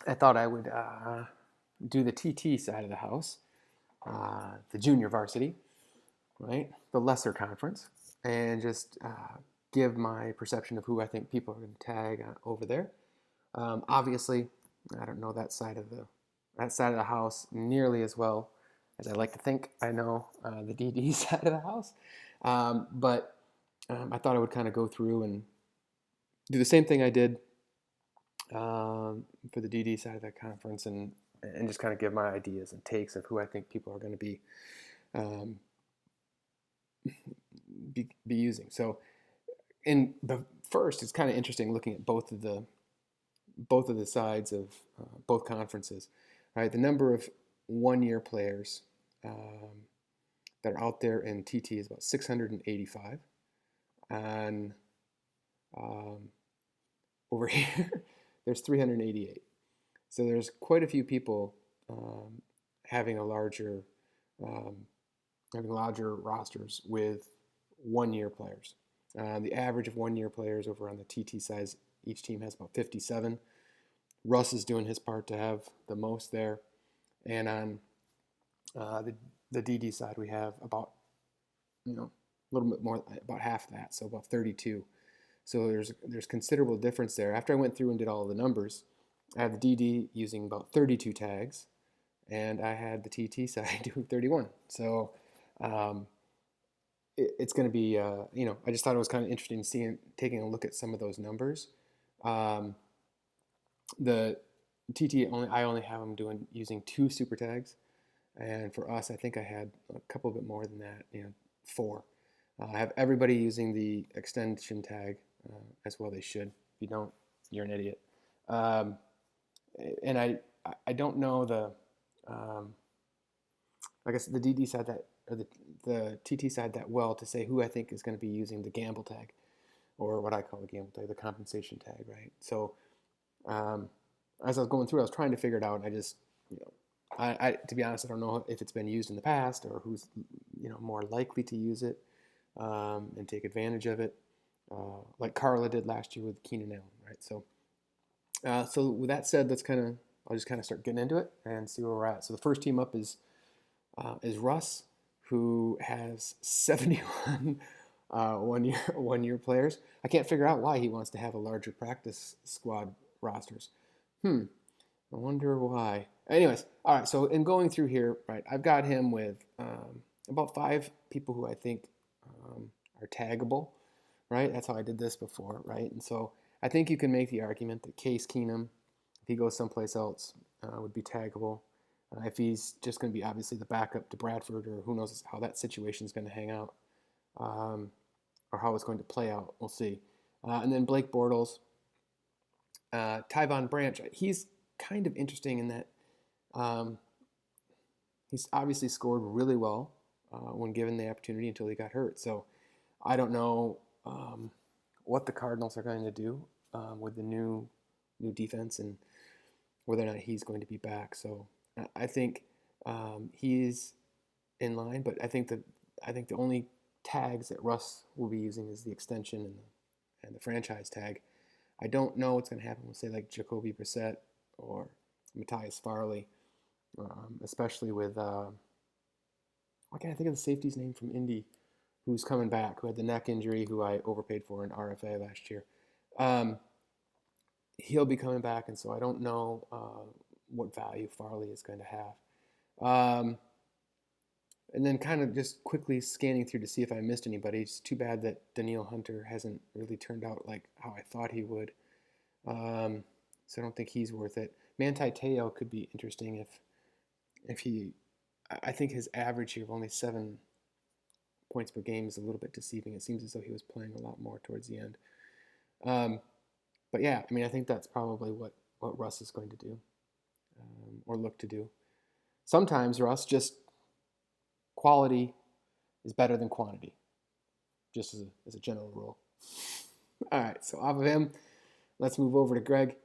I thought I would do the TT side of the house, the junior varsity, right? The lesser conference, and just give my perception of who I think people are going to tag over there. Obviously, I don't know that side of the house nearly as well as I like to think I know the DD side of the house. But I thought I would kind of go through and do the same thing I did for the DD side of that conference, and just kind of give my ideas and takes of who I think people are going to um, be using. So in the first, it's kind of interesting looking at both of the sides of both conferences. Right, the number of 1 year players that are out there in TT is about 685, and um, over here there's 388. So there's quite a few people having a larger um, having larger rosters with 1 year players. The average of 1 year players over on the TT size, each team has about 57. Russ is doing his part to have the most there, and on the DD side, we have about a little bit more, about half that, so about 32. So there's considerable difference there. After I went through and did all of the numbers, I have the DD using about 32 tags, and I had the TT side doing 31. So um, it's going to be, I just thought it was kind of interesting taking a look at some of those numbers. Um, the I only have them using 2 super tags, and for us, I think I had a couple bit more than that, 4. I have everybody using the extension tag as well. They should. If you don't, you're an idiot. Um, and I don't know I guess the DD side that or the TT side that well to say who I think is going to be using the gamble tag, or what I call the gamble tag, the compensation tag, right? So um, as I was going through, I was trying to figure it out, and I just, to be honest, I don't know if it's been used in the past or who's, more likely to use it and take advantage of it, like Carla did last year with Keenan Allen, right? So with that said, I'll just kind of start getting into it and see where we're at. So the first team up is Russ, who has 71 one year players. I can't figure out why he wants to have a larger practice squad rosters. I wonder why. Anyways, all right. So in going through here, right, I've got him with about 5 people who I think are taggable. Right, that's how I did this before. Right, and so I think you can make the argument that Case Keenum, if he goes someplace else, would be taggable. If he's just going to be obviously the backup to Bradford, or who knows how that situation is going to hang out, um, or how it's going to play out, we'll see. And then Blake Bortles, Tyvon Branch, he's kind of interesting in that um, he's obviously scored really well when given the opportunity until he got hurt. So I don't know what the Cardinals are going to do with the new defense and whether or not he's going to be back. So I think he's in line, but I think the only tags that Russ will be using is the extension and the franchise tag. I don't know what's going to happen with, say, like Jacoby Brissett or Matthias Farley, especially with why can't I think of the safety's name from Indy, who's coming back, who had the neck injury, who I overpaid for in RFA last year. Um, he'll be coming back, and so I don't know what value Farley is going to have. And then kind of just quickly scanning through to see if I missed anybody. It's too bad that Danielle Hunter hasn't really turned out like how I thought he would. So I don't think he's worth it. Manti Te'o could be interesting if he. I think his average here of only 7 points per game is a little bit deceiving. It seems as though he was playing a lot more towards the end. But yeah, I mean, I think that's probably what Russ is going to do or look to do. Sometimes Russ just quality is better than quantity, just as a general rule. All right, so off of him, let's move over to Greg.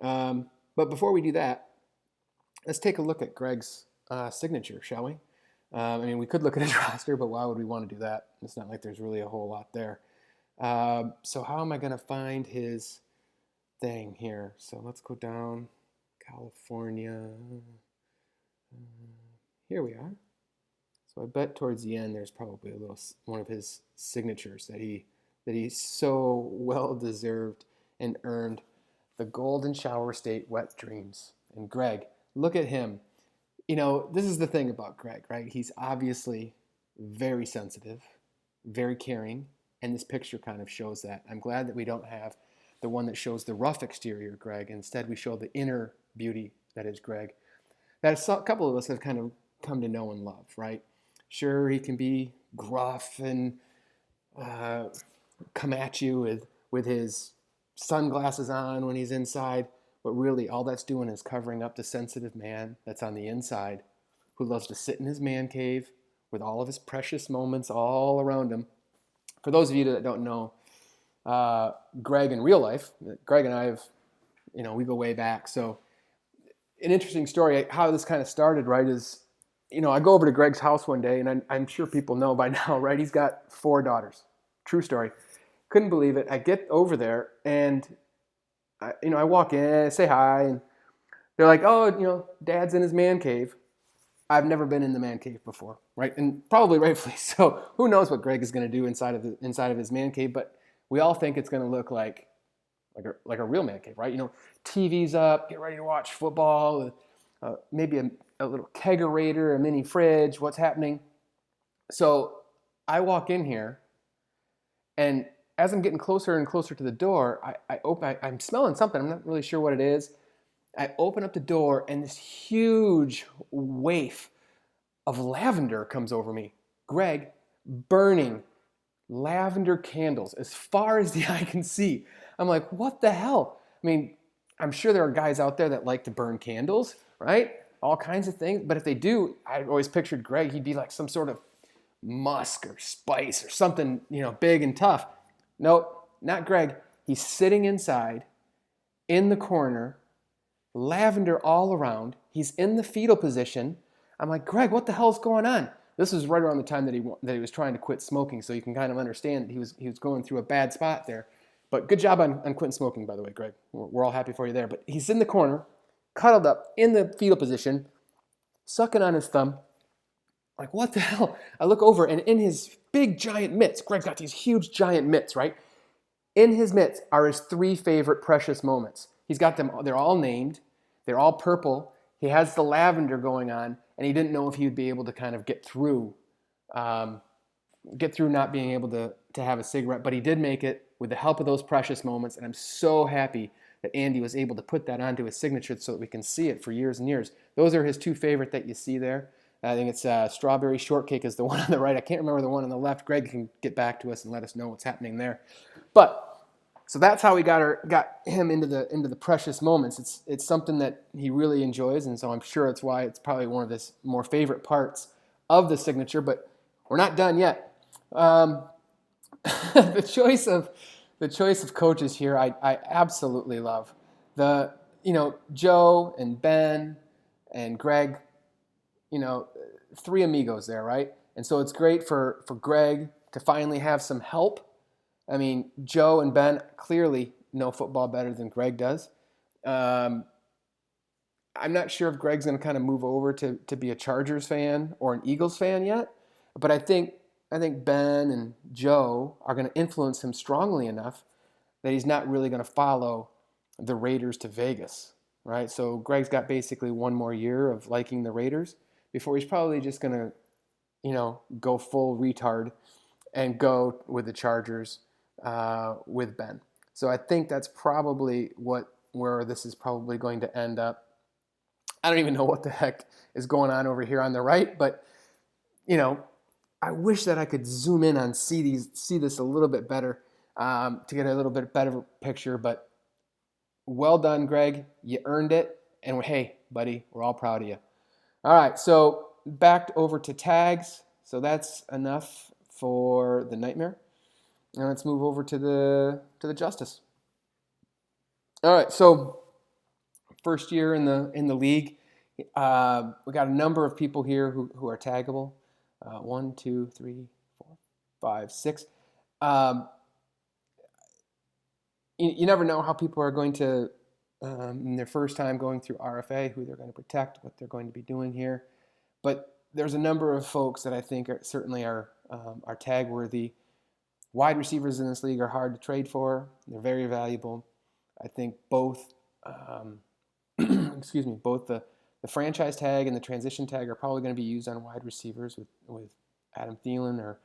But before we do that, let's take a look at Greg's signature, shall we? I mean, we could look at his roster, but why would we want to do that? It's not like there's really a whole lot there. So how am I going to find his thing here? So let's go down. California. Here we are. So I bet towards the end there's probably a little one of his signatures that he so well deserved and earned. The Golden Shower State Wet Dreams. And Greg, look at him. This is the thing about Greg, right? He's obviously very sensitive, very caring, and this picture kind of shows that. I'm glad that we don't have the one that shows the rough exterior Greg. Instead, we show the inner beauty that is Greg. That a couple of us have kind of come to know and love, right? Sure, he can be gruff and come at you with his sunglasses on when he's inside, but really all that's doing is covering up the sensitive man that's on the inside, who loves to sit in his man cave with all of his precious moments all around him. For those of you that don't know Greg in real life, Greg and I have, we go way back. So an interesting story, how this kind of started, right, is, I go over to Greg's house one day, and I'm sure people know by now, right? He's got 4 daughters. True story. Couldn't believe it. I get over there, and I walk in, I say hi, and they're like, "Oh, Dad's in his man cave." I've never been in the man cave before, right? And probably rightfully so. Who knows what Greg is going to do inside of his man cave? But we all think it's going to look like a real man cave, right? TV's up, get ready to watch football, maybe a little kegerator, a mini fridge. What's happening? So I walk in here, and as I'm getting closer and closer to the door, I'm smelling something. I'm not really sure what it is. I open up the door, and this huge waif of lavender comes over me. Greg, burning lavender candles as far as the eye can see. I'm like, what the hell? I mean, I'm sure there are guys out there that like to burn candles, right? All kinds of things. But if they do, I always pictured Greg, he'd be like some sort of musk or spice or something, big and tough. Nope, not Greg. He's sitting inside in the corner, lavender all around. He's in the fetal position. I'm like, Greg, what the hell's going on? This was right around the time that he was trying to quit smoking, so you can kind of understand he was going through a bad spot there. But good job on quitting smoking, by the way, Greg. We're all happy for you there. But he's in the corner, cuddled up in the fetal position, sucking on his thumb. Like, what the hell? I look over, and in his big giant mitts, Greg's got these huge giant mitts, right? In his mitts are his 3 favorite precious moments. He's got them, they're all named, they're all purple. He has the lavender going on, and he didn't know if he would be able to kind of get through not being able to have a cigarette, but he did make it with the help of those precious moments, and I'm so happy that Andy was able to put that onto his signature so that we can see it for years and years. Those are his 2 favorite that you see there. I think it's Strawberry Shortcake is the one on the right. I can't remember the one on the left. Greg can get back to us and let us know what's happening there. But so that's how we got him into the precious moments. It's something that he really enjoys, and so I'm sure it's why it's probably one of his more favorite parts of the signature. But we're not done yet. The choice of coaches here, I absolutely love. Joe and Ben and Greg. 3 amigos there, right? And so it's great for Greg to finally have some help. I mean, Joe and Ben clearly know football better than Greg does. I'm not sure if Greg's going to kind of move over to be a Chargers fan or an Eagles fan yet, but I think Ben and Joe are going to influence him strongly enough that he's not really going to follow the Raiders to Vegas, right? So Greg's got basically 1 more year of liking the Raiders before he's probably just going to, go full retard and go with the Chargers with Ben. So I think that's probably where this is probably going to end up. I don't even know what the heck is going on over here on the right, but, I wish that I could zoom in and see this a little bit better to get a little bit better picture. But well done, Greg. You earned it. And hey, buddy, we're all proud of you. All right, so back over to tags. So that's enough for the nightmare. Now let's move over to the justice. All right, so first year in the league, we got a number of people here who are taggable. 1, 2, 3, 4, 5, 6. You never know how people are going to in their first time going through RFA, who they're going to protect, what they're going to be doing here. But there's a number of folks that I think certainly are tag worthy. Wide receivers in this league are hard to trade for. They're very valuable. I think both, excuse me, both the franchise tag and the transition tag are probably going to be used on wide receivers with Adam Thielen or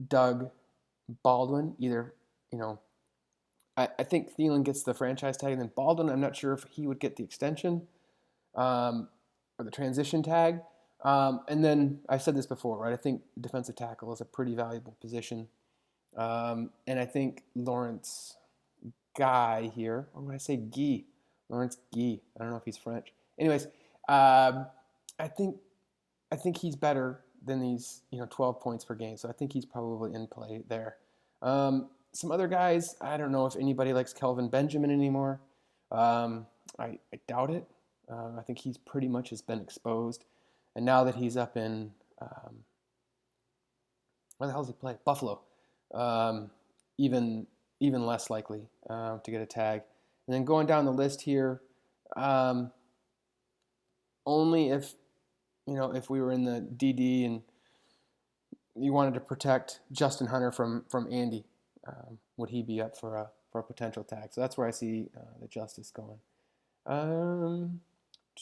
Doug Baldwin. Either, I think Thielen gets the franchise tag, and then Baldwin, I'm not sure if he would get the extension or the transition tag. And then I said this before, right? I think defensive tackle is a pretty valuable position. And I think Lawrence Guy here, or would I say Guy? Lawrence Guy. I don't know if he's French. Anyways, I think he's better than these 12 points per game. So I think he's probably in play there. Some other guys, I don't know if anybody likes Kelvin Benjamin anymore. I doubt it. I think he's pretty much has been exposed. And now that he's up in, where the hell does he play? Buffalo. Even less likely to get a tag. And then going down the list here, only if we were in the DD and you wanted to protect Justin Hunter from Andy, would he be up for a potential tag? So that's where I see the justice going.